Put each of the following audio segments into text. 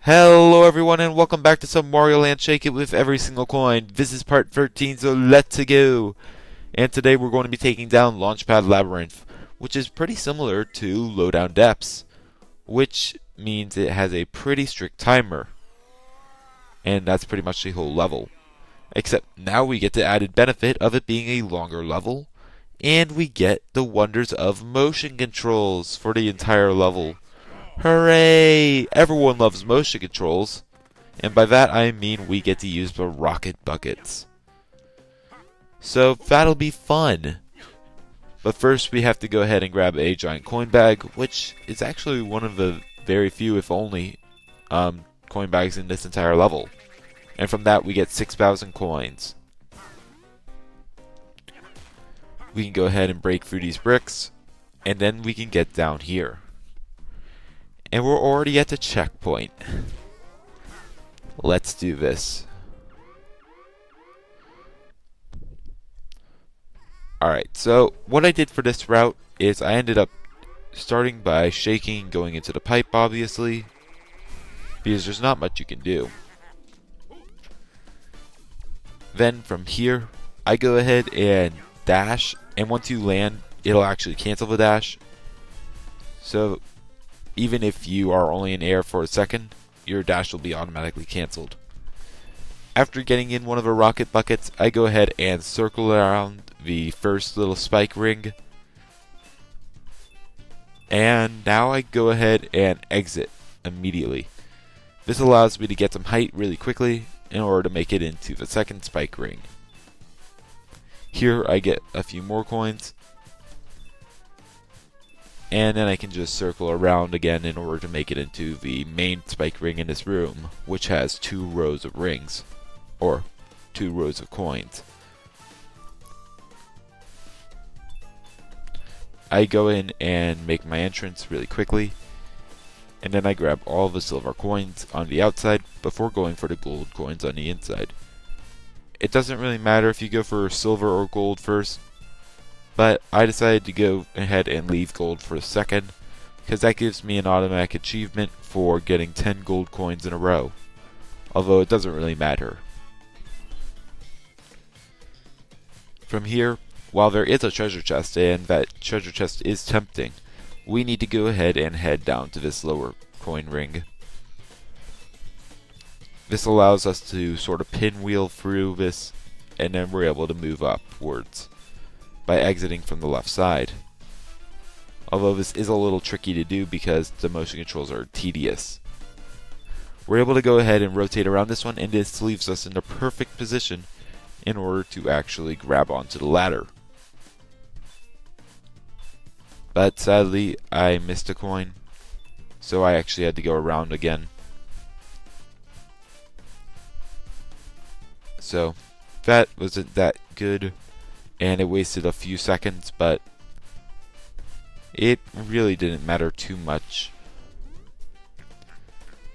Hello everyone and welcome back to some Wario Land Shake It with every single coin. This is part 13, so let's go. And today we're going to be taking down Launchpad Labyrinth, which is pretty similar to Lowdown Depths, which means it has a pretty strict timer. And that's pretty much the whole level. Except now we get the added benefit of it being a longer level, and we get the wonders of motion controls for the entire level. Hooray! Everyone loves motion controls, and by that I mean we get to use the rocket buckets. So that'll be fun. But first we have to go ahead and grab a giant coin bag, which is actually one of the very few, if only, coin bags in this entire level. And from that we get 6,000 coins. We can go ahead and break through these bricks, and then we can get down here. And we're already at the checkpoint. Let's do this. Alright, so what I did for this route is I ended up starting by shaking, going into the pipe, obviously, because there's not much you can do. Then from here, I go ahead and dash, and once you land, it'll actually cancel the dash. So even if you are only in air for a second, your dash will be automatically cancelled. After getting in one of the rocket buckets, I go ahead and circle around the first little spike ring. And now I go ahead and exit immediately. This allows me to get some height really quickly in order to make it into the second spike ring. Here I get a few more coins, and then I can just circle around again in order to make it into the main spike ring in this room, which has 2 rows of rings, or 2 rows of coins. I go in and make my entrance really quickly, and then I grab all the silver coins on the outside before going for the gold coins on the inside. It doesn't really matter if you go for silver or gold first, but I decided to go ahead and leave gold for a second, because that gives me an automatic achievement for getting 10 gold coins in a row, although it doesn't really matter. From here, while there is a treasure chest, and that treasure chest is tempting, we need to go ahead and head down to this lower coin ring. This allows us to sort of pinwheel through this, and then we're able to move upwards by exiting from the left side. Although this is a little tricky to do because the motion controls are tedious. We're able to go ahead and rotate around this one, and this leaves us in the perfect position in order to actually grab onto the ladder. But sadly I missed a coin, so I actually had to go around again. So that wasn't that good, and it wasted a few seconds, but it really didn't matter too much.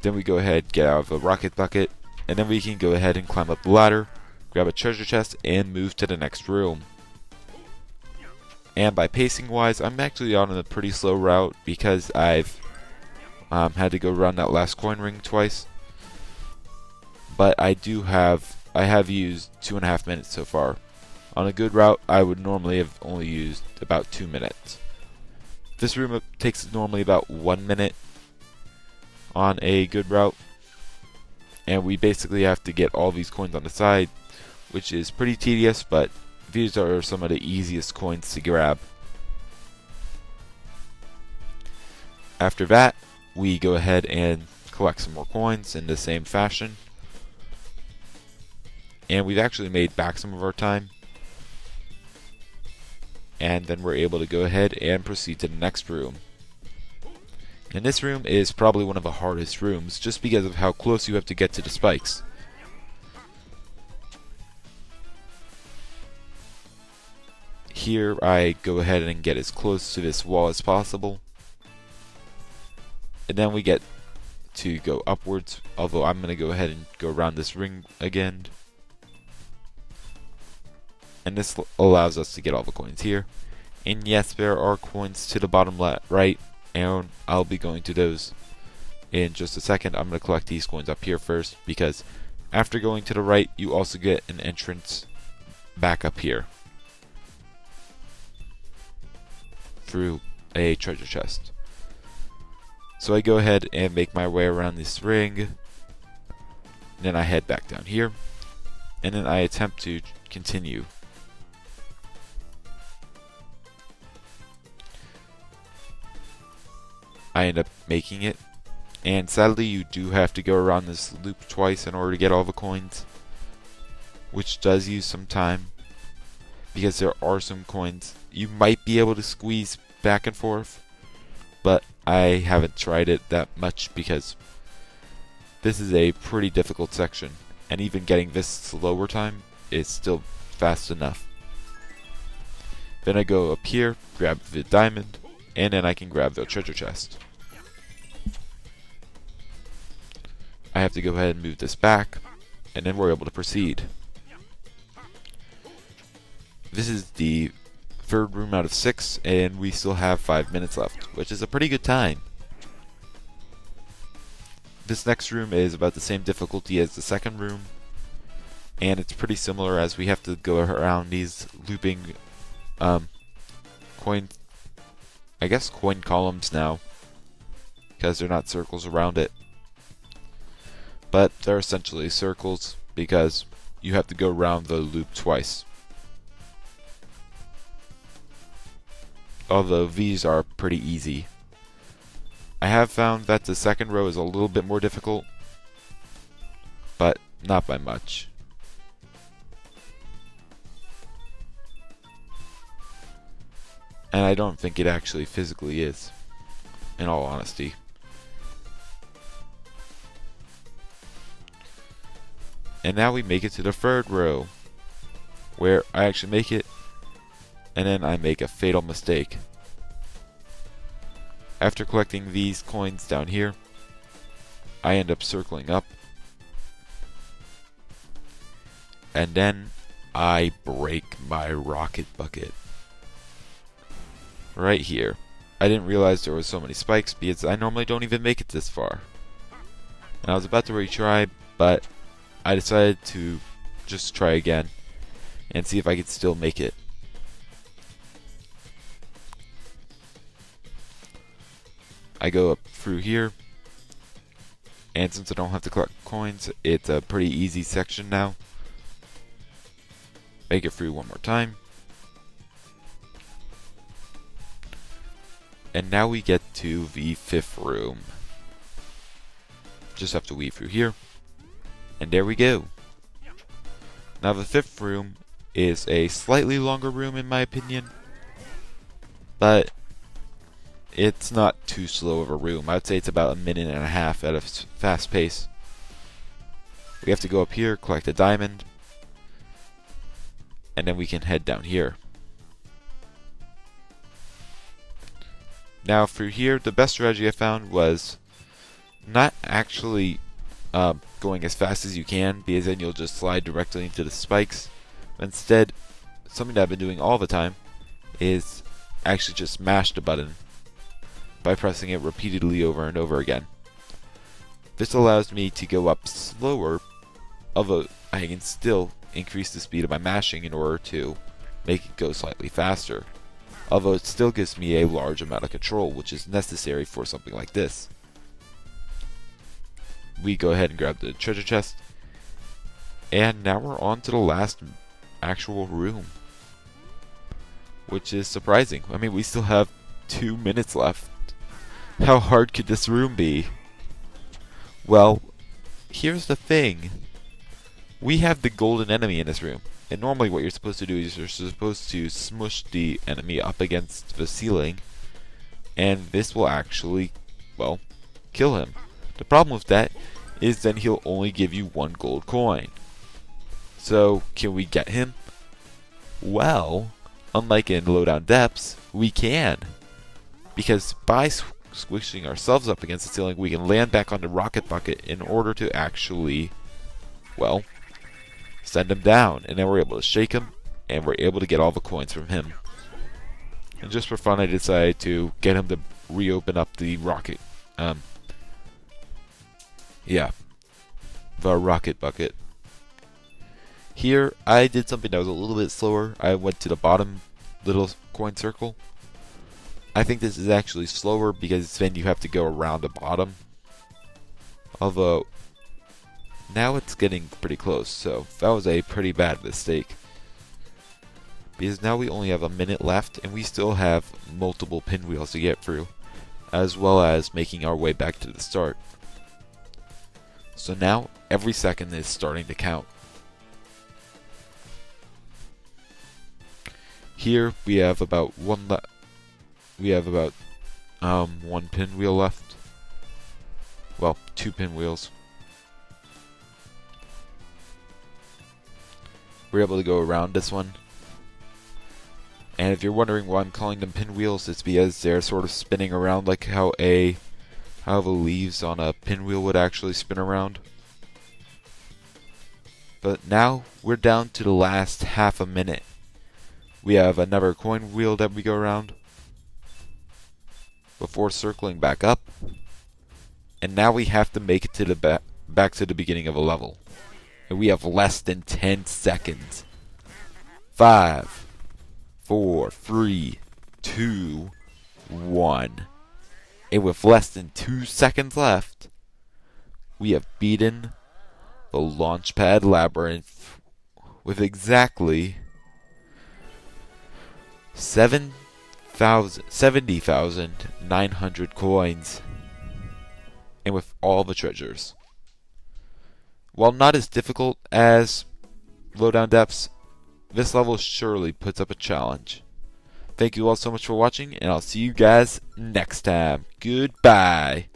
Then we go ahead, get out of the rocket bucket, and then we can go ahead and climb up the ladder, grab a treasure chest, and move to the next room. And by pacing wise, I'm actually on a pretty slow route because I've had to go around that last coin ring twice. But I have used 2.5 minutes so far. On a good route, I would normally have only used about 2 minutes. This room takes normally about 1 minute on a good route, and we basically have to get all these coins on the side, which is pretty tedious, but these are some of the easiest coins to grab. After that, we go ahead and collect some more coins in the same fashion. And we've actually made back some of our time. And then we're able to go ahead and proceed to the next room. And this room is probably one of the hardest rooms, just because of how close you have to get to the spikes. Here I go ahead and get as close to this wall as possible. And then we get to go upwards, although I'm going to go ahead and go around this ring again. And this allows us to get all the coins here. And yes, there are coins to the bottom left, right, and I'll be going to those. in just a second. I'm going to collect these coins up here first, because after going to the right, you also get an entrance back up here through a treasure chest. So I go ahead and make my way around this ring. Then I head back down here, and then I attempt to continue. I end up making it, and sadly you do have to go around this loop twice in order to get all the coins, which does use some time, because there are some coins you might be able to squeeze back and forth, but I haven't tried it that much because this is a pretty difficult section, and even getting this slower time is still fast enough. Then I go up here, grab the diamond, and then I can grab the treasure chest. I have to go ahead and move this back, and then we're able to proceed. This is the third room out of 6, and we still have 5 minutes left, which is a pretty good time. This next room is about the same difficulty as the second room, and it's pretty similar, as we have to go around these looping coin columns now, because they're not circles around it, but they're essentially circles because you have to go around the loop twice. Although these are pretty easy. I have found that the second row is a little bit more difficult, but not by much. And I don't think it actually physically is, in all honesty. And now we make it to the third row, where I actually make it, and then I make a fatal mistake. After collecting these coins down here, I end up circling up, and then I break my rocket bucket right here. I didn't realize there were so many spikes because I normally don't even make it this far. And I was about to retry, but I decided to just try again and see if I could still make it. I go up through here, and since I don't have to collect coins, it's a pretty easy section now. Make it through one more time. And now we get to the 5th room. Just have to weave through here, and there we go. Now the 5th room is a slightly longer room in my opinion, but it's not too slow of a room. I'd say it's about 1.5 minutes at a fast pace. We have to go up here, collect a diamond, and then we can head down here. Now through here, the best strategy I found was not actually going as fast as you can, because then you'll just slide directly into the spikes. Instead, something that I've been doing all the time is actually just mash the button by pressing it repeatedly over and over again. This allows me to go up slower, although I can still increase the speed of my mashing in order to make it go slightly faster. Although it still gives me a large amount of control, which is necessary for something like this. We go ahead and grab the treasure chest, and now we're on to the last actual room, which is surprising. I mean, we still have 2 minutes left. How hard could this room be? Well, here's the thing. We have the golden enemy in this room. And normally what you're supposed to do is you're supposed to smush the enemy up against the ceiling, and this will actually, well, kill him. The problem with that is then he'll only give you 1 gold coin. So, can we get him? Well, unlike in Lowdown Depths, we can. Because by squishing ourselves up against the ceiling, we can land back on the rocket bucket in order to actually, well, send him down. And then we're able to shake him, and we're able to get all the coins from him. And just for fun, I decided to get him to reopen up the rocket Yeah, the rocket bucket. Here, I did something that was a little bit slower. I went to the bottom little coin circle. I think this is actually slower because then you have to go around the bottom. Although, now it's getting pretty close, so that was a pretty bad mistake. Because now we only have a minute left, and we still have multiple pinwheels to get through, as well as making our way back to the start. So now, every second is starting to count. Here we have about one pinwheel left. Well, 2 pinwheels. We're able to go around this one. And if you're wondering why I'm calling them pinwheels, it's because they're sort of spinning around like how the leaves on a pinwheel would actually spin around. But now we're down to the last half a minute. We have another coin wheel that we go around before circling back up. And now we have to make it to the back to the beginning of a level. And we have less than 10 seconds. 5, 4, 3, 2, 1. And with less than 2 seconds left, we have beaten the Launchpad Labyrinth with exactly 70,900 coins, and with all the treasures. While not as difficult as Lowdown Depths, this level surely puts up a challenge. Thank you all so much for watching, and I'll see you guys next time. Goodbye.